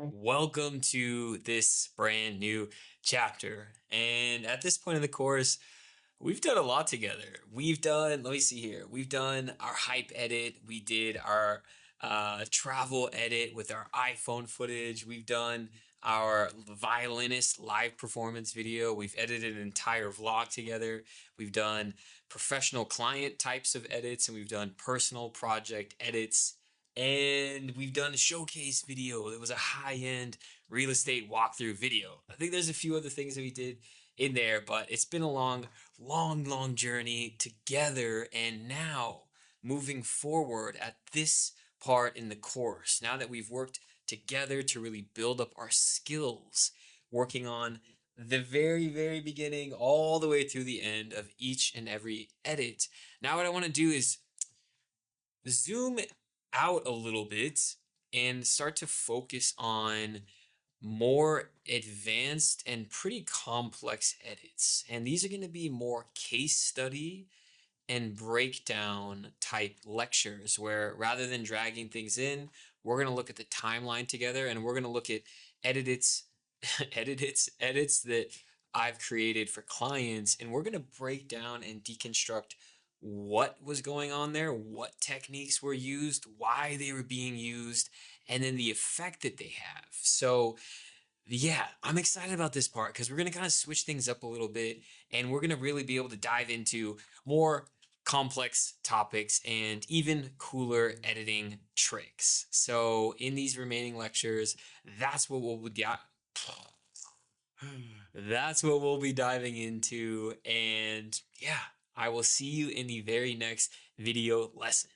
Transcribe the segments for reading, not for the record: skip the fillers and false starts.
Welcome to this brand new chapter. And at this point in the course, we've done a lot together. Let me see here. We've done our hype edit. We did our travel edit with our iPhone footage. We've done our violinist live performance video. We've edited an entire vlog together. We've done professional client types of edits, and we've done personal project edits. And we've done a showcase video. It was a high-end real estate walkthrough video. I think there's a few other things that we did in there, but it's been a long journey together. And now, moving forward at this part in the course, now that we've worked together to really build up our skills, working on the very beginning all the way through the end of each and every edit. Now, what I want to do is zoom out a little bit and start to focus on more advanced and pretty complex edits. And these are going to be more case study and breakdown type lectures where rather than dragging things in, we're going to look at the timeline together and we're going to look at edits, edits that I've created for clients. And we're going to break down and deconstruct what was going on there, what techniques were used, why they were being used, and then the effect that they have. So yeah, I'm excited about this part because we're going to kind of switch things up a little bit and we're going to really be able to dive into more complex topics and even cooler editing tricks. So, in these remaining lectures, that's what we'll be that's what we'll be diving into, and yeah, I will see you in the very next video lesson.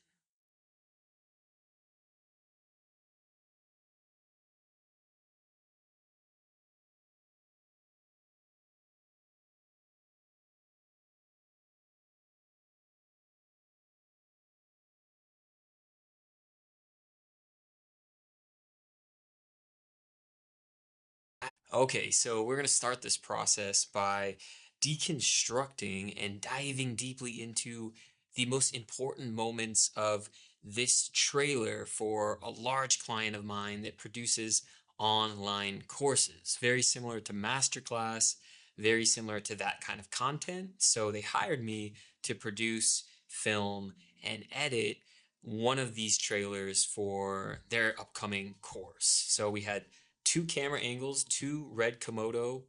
Okay, so we're going to start this process by deconstructing and diving deeply into the most important moments of this trailer for a large client of mine that produces online courses. Very similar to Masterclass, very similar to that kind of content. So they hired me to produce, film, and edit one of these trailers for their upcoming course. So we had two camera angles, two red Komodo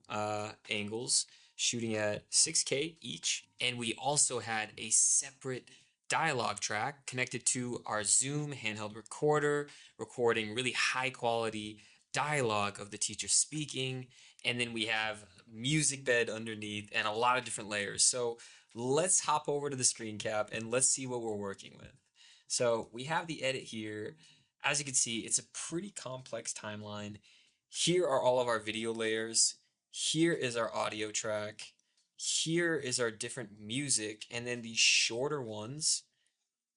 angles, shooting at 6K each. And we also had a separate dialogue track connected to our Zoom handheld recorder, recording really high quality dialogue of the teacher speaking. And then we have music bed underneath and a lot of different layers. So let's hop over to the screen cap and let's see what we're working with. So we have the edit here. As you can see, it's a pretty complex timeline. Here are all of our video layers. Here is our audio track. Here is our different music. And then these shorter ones,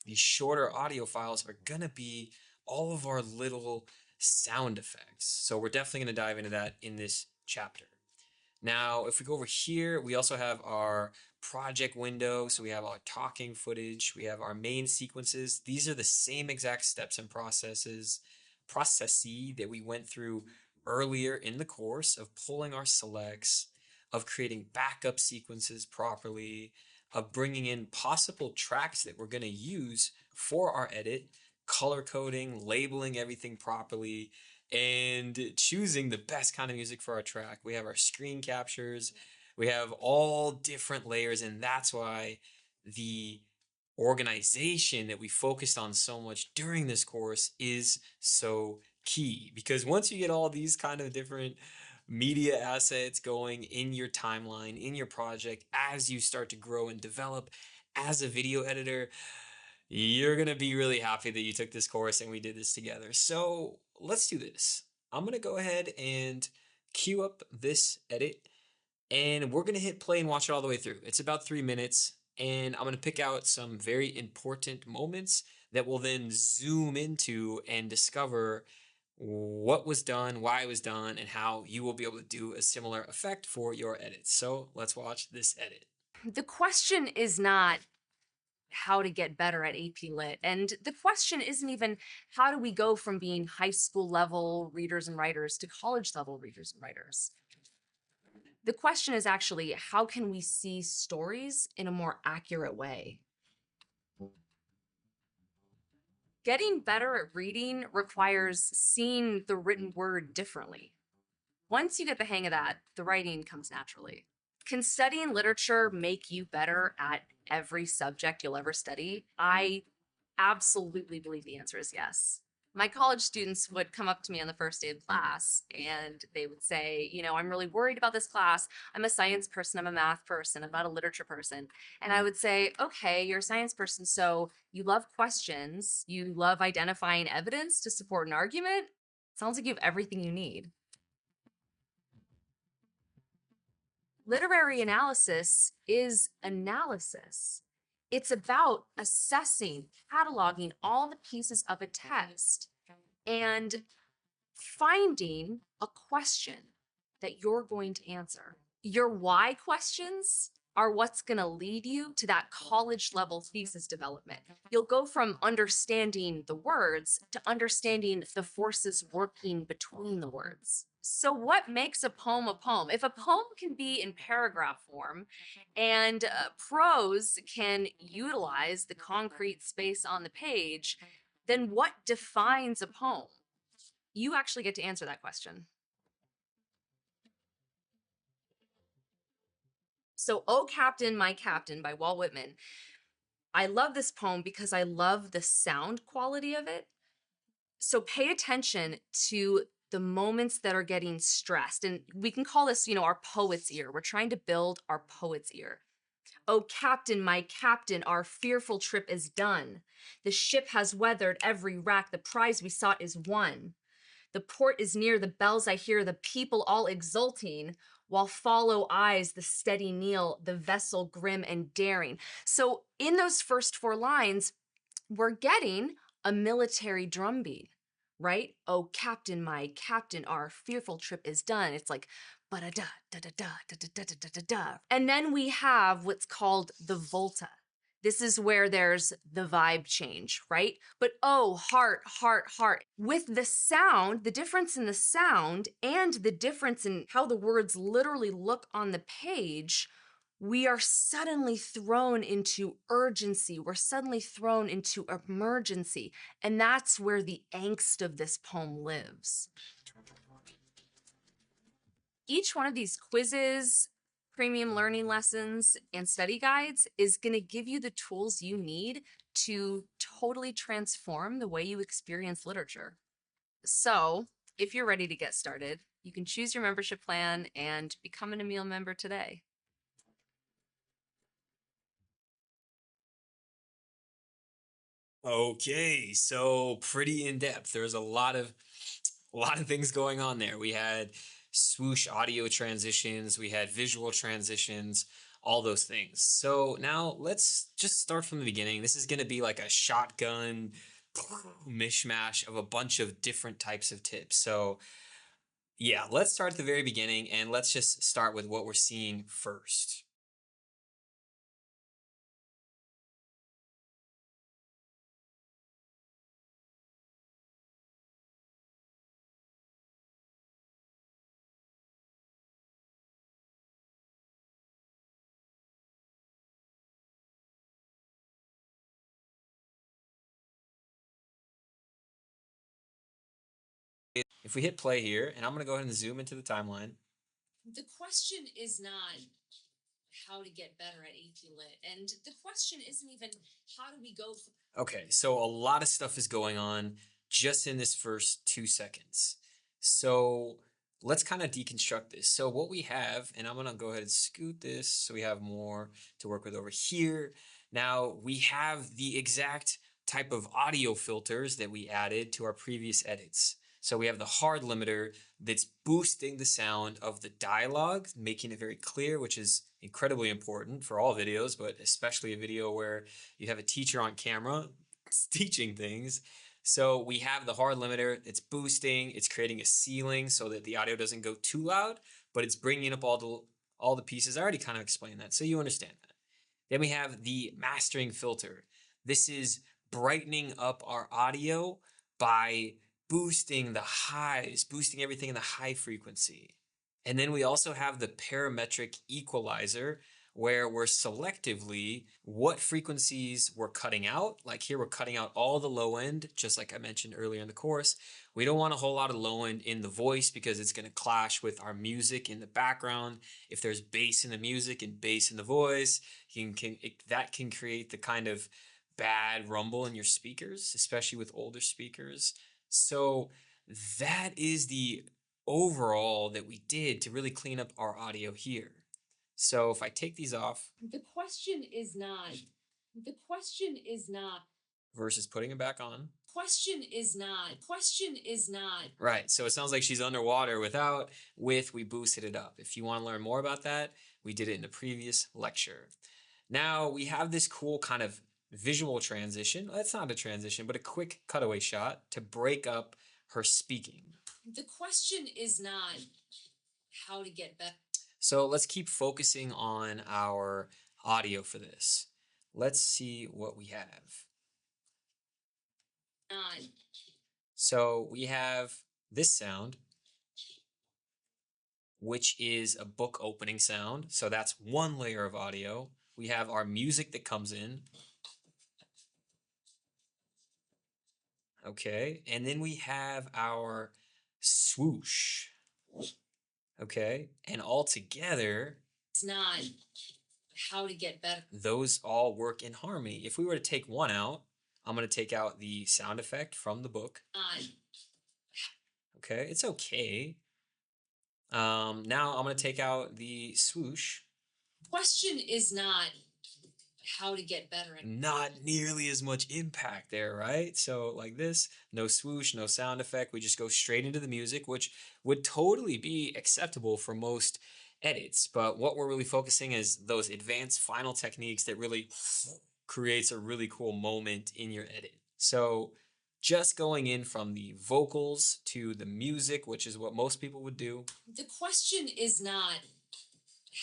these shorter audio files are going to be all of our little sound effects. So we're definitely going to dive into that in this chapter. Now, if we go over here, we also have our project window. So we have our talking footage. We have our main sequences. These are the same exact steps and processes that we went through earlier in the course of pulling our selects, of creating backup sequences properly, of bringing in possible tracks that we're going to use for our edit, color coding, labeling everything properly, and choosing the best kind of music for our track. We have our screen captures, we have all different layers, and that's why the organization that we focused on so much during this course is so key, because once you get all these kind of different media assets going in your timeline, in your project, as you start to grow and develop as a video editor, you're going to be really happy that you took this course and we did this together. So let's do this. I'm going to go ahead and queue up this edit and we're going to hit play and watch it all the way through. It's about 3 minutes and I'm going to pick out some very important moments that we'll then zoom into and discover what was done, why it was done, and how you will be able to do a similar effect for your edits. So let's watch this edit. The question is not, how to get better at AP Lit. And the question isn't even how do we go from being high school level readers and writers to college level readers and writers? The question is actually how can we see stories in a more accurate way? Getting better at reading requires seeing the written word differently. Once you get the hang of that, the writing comes naturally. Can studying literature make you better at every subject you'll ever study? I absolutely believe the answer is yes. My college students would come up to me on the first day of class and they would say, I'm really worried about this class. I'm a science person, I'm a math person, I'm not a literature person. And I would say, okay, you're a science person, so you love questions, you love identifying evidence to support an argument. Sounds like you have everything you need. Literary analysis is analysis. It's about assessing, cataloging all the pieces of a text and finding a question that you're going to answer. Your why questions are what's going to lead you to that college level thesis development. You'll go from understanding the words to understanding the forces working between the words. So, what makes a poem a poem? If a poem can be in paragraph form and prose can utilize the concrete space on the page, then what defines a poem? You actually get to answer that question. So, Oh Captain, My Captain by Walt Whitman. I love this poem because I love the sound quality of it. So, pay attention to the moments that are getting stressed. And we can call this, our poet's ear. We're trying to build our poet's ear. Oh, Captain, my Captain, our fearful trip is done. The ship has weathered every rack. The prize we sought is won. The port is near, the bells I hear, the people all exulting, while follow eyes the steady kneel, the vessel grim and daring. So in those first four lines, we're getting a military drumbeat, right? Oh, Captain, my Captain, our fearful trip is done. It's like ba-da-da, da-da-da, da-da-da, da-da-da. And then we have what's called the volta. This is where there's the vibe change, right? But oh, heart, heart, heart. With the sound, the difference in the sound and the difference in how the words literally look on the page, we are suddenly thrown into urgency. We're suddenly thrown into emergency. And that's where the angst of this poem lives. Each one of these quizzes, premium learning lessons, and study guides is going to give you the tools you need to totally transform the way you experience literature. So, if you're ready to get started, you can choose your membership plan and become an Emil member today. Okay, so pretty in depth. There's a lot of things going on there. We had swoosh audio transitions, we had visual transitions, all those things. So now let's just start from the beginning. This is going to be like a shotgun mishmash of a bunch of different types of tips. So yeah, let's start at the very beginning and let's just start with what we're seeing first. If we hit play here, and I'm going to go ahead and zoom into the timeline. The question is not how to get better at AP Lit, and the question isn't even how do we go. Okay, so a lot of stuff is going on just in this first 2 seconds. So let's kind of deconstruct this. So what we have, and I'm gonna go ahead and scoot this so we have more to work with over here. Now we have the exact type of audio filters that we added to our previous edits. So we have the hard limiter that's boosting the sound of the dialogue, making it very clear, which is incredibly important for all videos, but especially a video where you have a teacher on camera teaching things. So we have the hard limiter, it's boosting, it's creating a ceiling so that the audio doesn't go too loud, but it's bringing up all the pieces. I already kind of explained that, so you understand that. Then we have the mastering filter. This is brightening up our audio by boosting the highs, boosting everything in the high frequency. And then we also have the parametric equalizer, where we're selectively what frequencies we're cutting out. Like here, we're cutting out all the low end, just like I mentioned earlier in the course. We don't want a whole lot of low end in the voice because it's going to clash with our music in the background. If there's bass in the music and bass in the voice, that can create the kind of bad rumble in your speakers, especially with older speakers. So that is the overall that we did to really clean up our audio here. So if I take these off The question is not, the question is not, versus putting them back on. question is not. Right. So it sounds like she's underwater without. With, we boosted it up. If you want to learn more about that, we did it in the previous lecture. Now we have this cool kind of visual transition. That's not a transition, but a quick cutaway shot to break up her speaking. The question is not how to get better. So let's keep focusing on our audio for this. Let's see what we have. So we have this sound, which is a book opening sound. So that's one layer of audio. We have our music that comes in. Okay. And then we have our swoosh. Okay. And all together, It's not how to get better. those all work in harmony. If we were to take one out, I'm going to take out the sound effect from the book. Okay. It's okay. Now I'm going to take out the swoosh. Question is not how to get better. Not nearly as much impact there, right? So like this, no swoosh, no sound effect. We just go straight into the music, which would totally be acceptable for most edits. But what we're really focusing is those advanced final techniques that really creates a really cool moment in your edit. So just going in from the vocals to the music, which is what most people would do. The question is not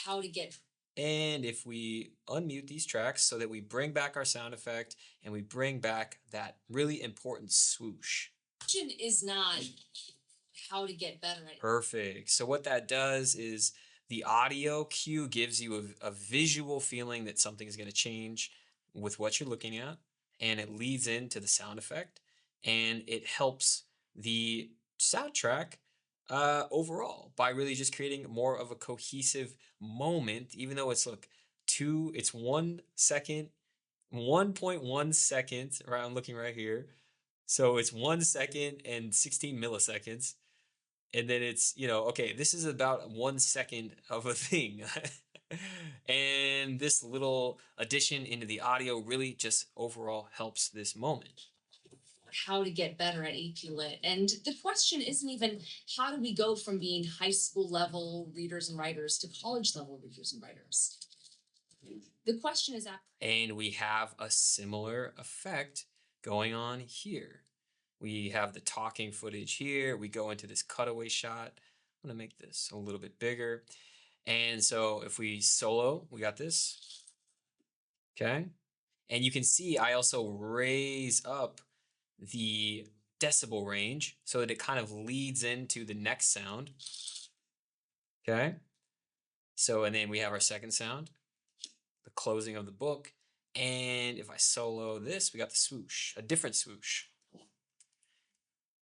how to get. And if we unmute these tracks so that we bring back our sound effect and we bring back that really important swoosh. The question is not how to get better at. Perfect. So what that does is the audio cue gives you a visual feeling that something is going to change with what you're looking at, and it leads into the sound effect, and it helps the soundtrack overall by really just creating more of a cohesive moment, even though it's it's 1 second, 1.1 seconds, right? I'm looking right here. So it's 1 second and 16 milliseconds. And then it's, okay, this is about 1 second of a thing. And this little addition into the audio really just overall helps this moment. How to get better at AP Lit. And the question isn't even how do we go from being high school level readers and writers to college level readers and writers? The question is and we have a similar effect going on here. We have the talking footage here. We go into this cutaway shot. I'm going to make this a little bit bigger. And so if we solo, we got this. Okay. And you can see I also raise up the decibel range so that it kind of leads into the next sound. Okay. So, and then we have our second sound, the closing of the book. And if I solo this, we got the swoosh, a different swoosh.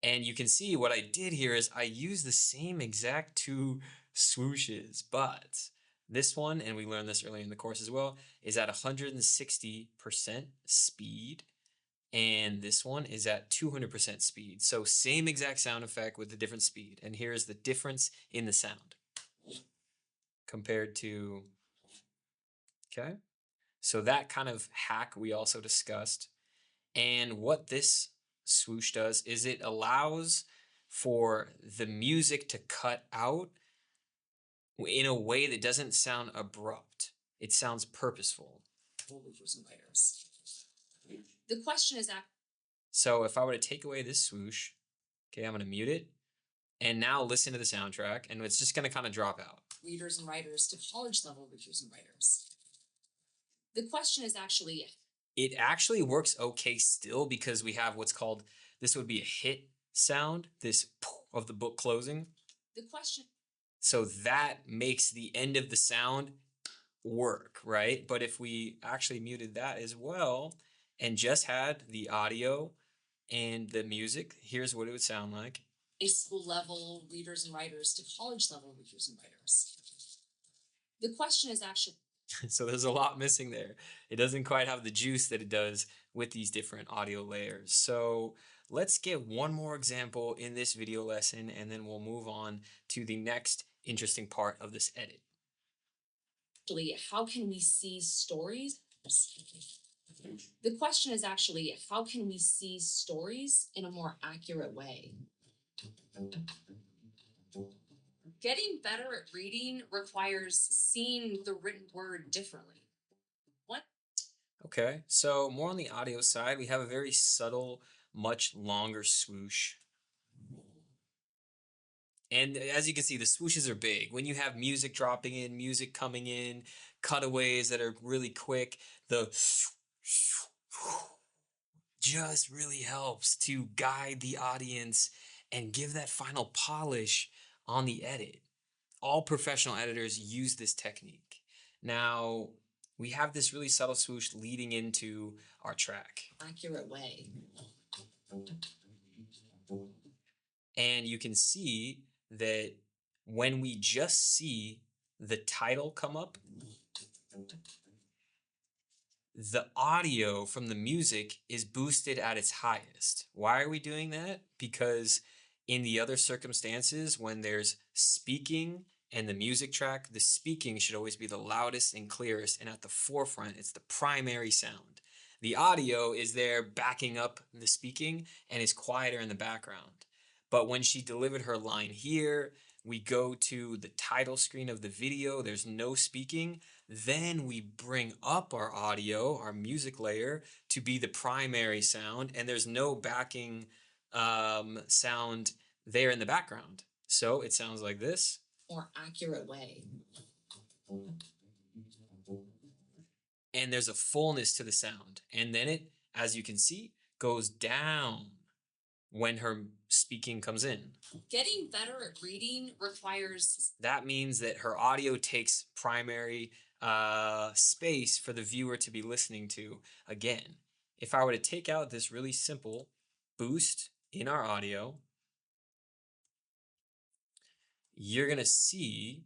And you can see what I did here is I used the same exact two swooshes, but this one, and we learned this earlier in the course as well, is at 160% speed. And this one is at 200% speed. So same exact sound effect with a different speed. And here's the difference in the sound compared to, okay? So that kind of hack we also discussed. And what this swoosh does is it allows for the music to cut out in a way that doesn't sound abrupt. It sounds purposeful. The question is so if I were to take away this swoosh, okay, I'm going to mute it. And now listen to the soundtrack, and it's just going to kind of drop out. Readers and writers to college level readers and writers. The question is actually, It actually works okay still because we have what's called, this would be a hit sound, this of the book closing. The question. So that makes the end of the sound work, right? But if we actually muted that as well and just had the audio and the music, here's what it would sound like. A school level readers and writers to college level readers and writers. The question is actually. So there's a lot missing there. It doesn't quite have the juice that it does with these different audio layers. So let's get one more example in this video lesson, and then we'll move on to the next interesting part of this edit. How can we see stories? The question is actually, how can we see stories in a more accurate way? Getting better at reading requires seeing the written word differently. What? Okay, so more on the audio side, we have a very subtle, much longer swoosh. And as you can see, the swooshes are big. When you have music dropping in, music coming in, cutaways that are really quick, the just really helps to guide the audience and give that final polish on the edit. All professional editors use this technique. Now, we have this really subtle swoosh leading into our track. Accurate way. And you can see that when we just see the title come up, the audio from the music is boosted at its highest. Why are we doing that? Because in the other circumstances, when there's speaking and the music track, the speaking should always be the loudest and clearest, and at the forefront, it's the primary sound. The audio is there backing up the speaking and is quieter in the background. But when she delivered her line here, we go to the title screen of the video, there's no speaking. Then we bring up our audio, our music layer, to be the primary sound, and there's no backing sound there in the background. So it sounds like this. More accurate way. And there's a fullness to the sound. And then it, as you can see, goes down when her speaking comes in. Getting better at reading requires. That means that her audio takes primary space for the viewer to be listening to. Again, if I were to take out this really simple boost in our audio, you're going to see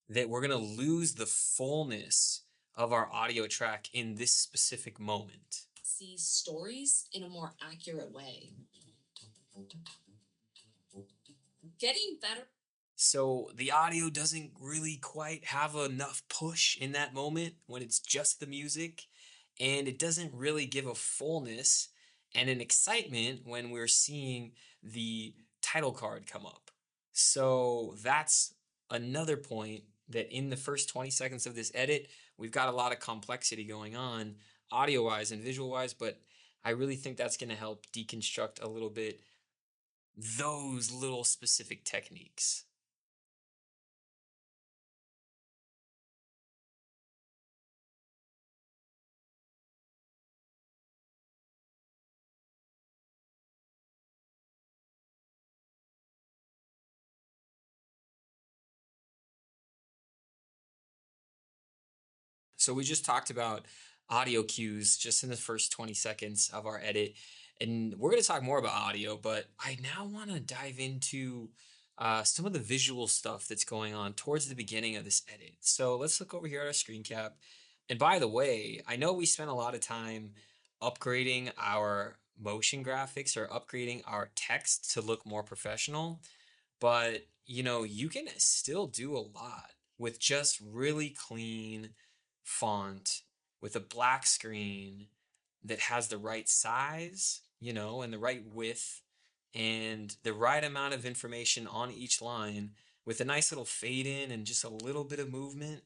that we're going to lose the fullness of our audio track in this specific moment. See stories in a more accurate way. Getting better. So the audio doesn't really quite have enough push in that moment when it's just the music, and it doesn't really give a fullness and an excitement when we're seeing the title card come up. So that's another point, that in the first 20 seconds of this edit, we've got a lot of complexity going on audio-wise and visual-wise, but I really think that's going to help deconstruct a little bit those little specific techniques. So we just talked about audio cues just in the first 20 seconds of our edit. And we're going to talk more about audio, but I now want to dive into some of the visual stuff that's going on towards the beginning of this edit. So let's look over here at our screen cap. And by the way, I know we spent a lot of time upgrading our motion graphics or upgrading our text to look more professional, but you can still do a lot with just really clean font with a black screen that has the right size, and the right width and the right amount of information on each line with a nice little fade in and just a little bit of movement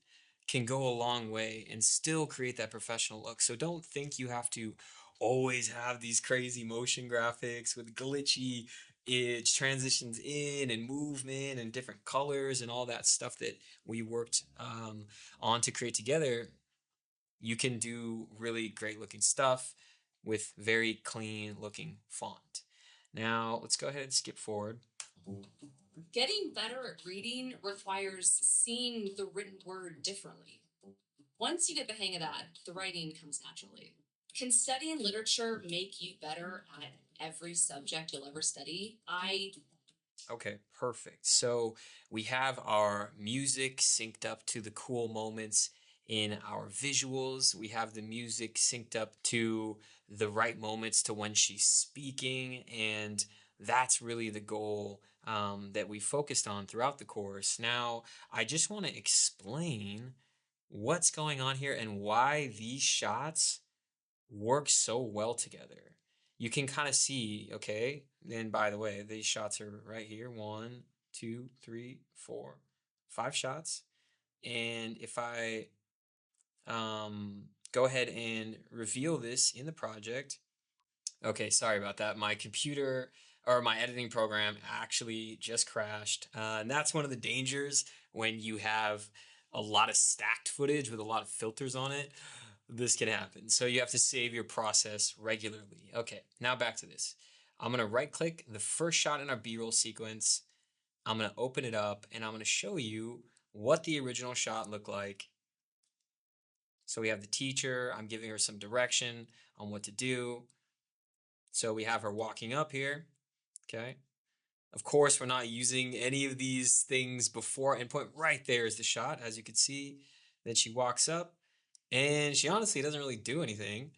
can go a long way and still create that professional look. So don't think you have to always have these crazy motion graphics with glitchy it transitions in and movement and different colors and all that stuff that we worked on to create together, you can do really great looking stuff with very clean looking font. Now, let's go ahead and skip forward. Getting better at reading requires seeing the written word differently. Once you get the hang of that, the writing comes naturally. Can studying literature make you better at every subject you'll ever study? Okay, perfect. So we have our music synced up to the cool moments in our visuals. We have the music synced up to the right moments to when she's speaking. And that's really the goal that we focused on throughout the course. Now, I just want to explain what's going on here and why these shots work so well together. You can kind of see, okay, and by the way, these shots are right here. 1, 2, 3, 4, 5 shots. And if I go ahead and reveal this in the project, okay, sorry about that. My computer or my editing program actually just crashed. And that's one of the dangers when you have a lot of stacked footage with a lot of filters on it. This can happen. So you have to save your process regularly. Okay, now back to this. I'm going to right click the first shot in our B-roll sequence. I'm going to open it up and I'm going to show you what the original shot looked like. So we have the teacher. I'm giving her some direction on what to do. So we have her walking up here. Okay. Of course, we're not using any of these things before endpoint. Right there is the shot, as you can see. Then she walks up and she honestly doesn't really do anything.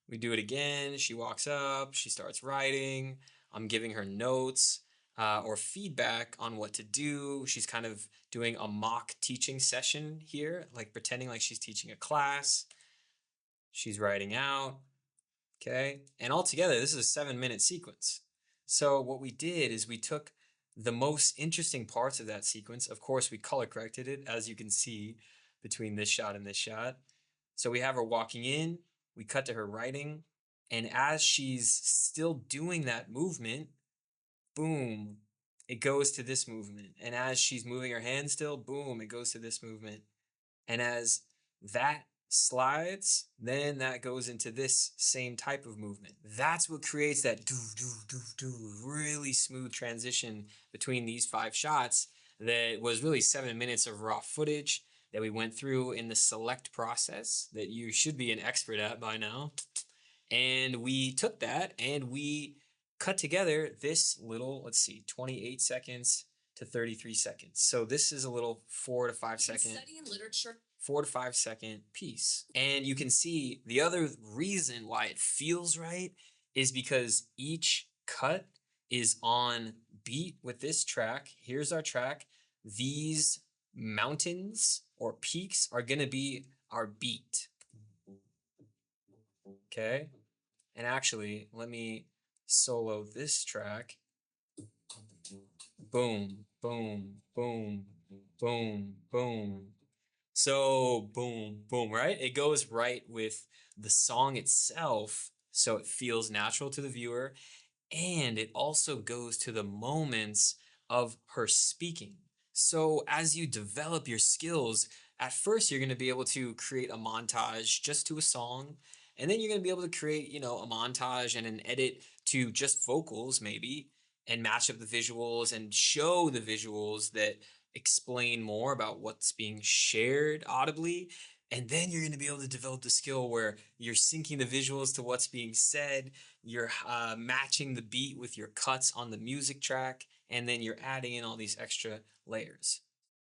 We do it again. She walks up. She starts writing. I'm giving her notes or feedback on what to do. She's kind of doing a mock teaching session here, like pretending like she's teaching a class. She's writing out. Okay. And altogether, this is a 7-minute sequence. So what we did is we took the most interesting parts of that sequence. Of course, we color corrected it, as you can see between this shot and this shot. So we have her walking in, we cut to her writing, and as she's still doing that movement, boom, it goes to this movement. And as she's moving her hand still, boom, it goes to this movement. And as that slides, then that goes into this same type of movement. That's what creates that do, do, do, do, really smooth transition between these 5 shots that was really 7 minutes of raw footage that we went through in the select process that you should be an expert at by now. And we took that and we cut together this little, let's see, 28 seconds to 33 seconds. So this is a little 4 to 5 second. Studying literature 4 to 5 second piece. And you can see the other reason why it feels right is because each cut is on beat with this track. Here's our track. These mountains or peaks are going to be our beat. Okay. And actually, let me solo this track. Boom, boom, boom, boom, boom. So boom, boom, right? It goes right with the song itself, so it feels natural to the viewer. And it also goes to the moments of her speaking. So as you develop your skills, at first you're going to be able to create a montage just to a song. And then you're going to be able to create, a montage and an edit to just vocals, maybe, and match up the visuals and show the visuals that explain more about what's being shared audibly. And then you're going to be able to develop the skill where you're syncing the visuals to what's being said, you're matching the beat with your cuts on the music track, and then you're adding in all these extra layers.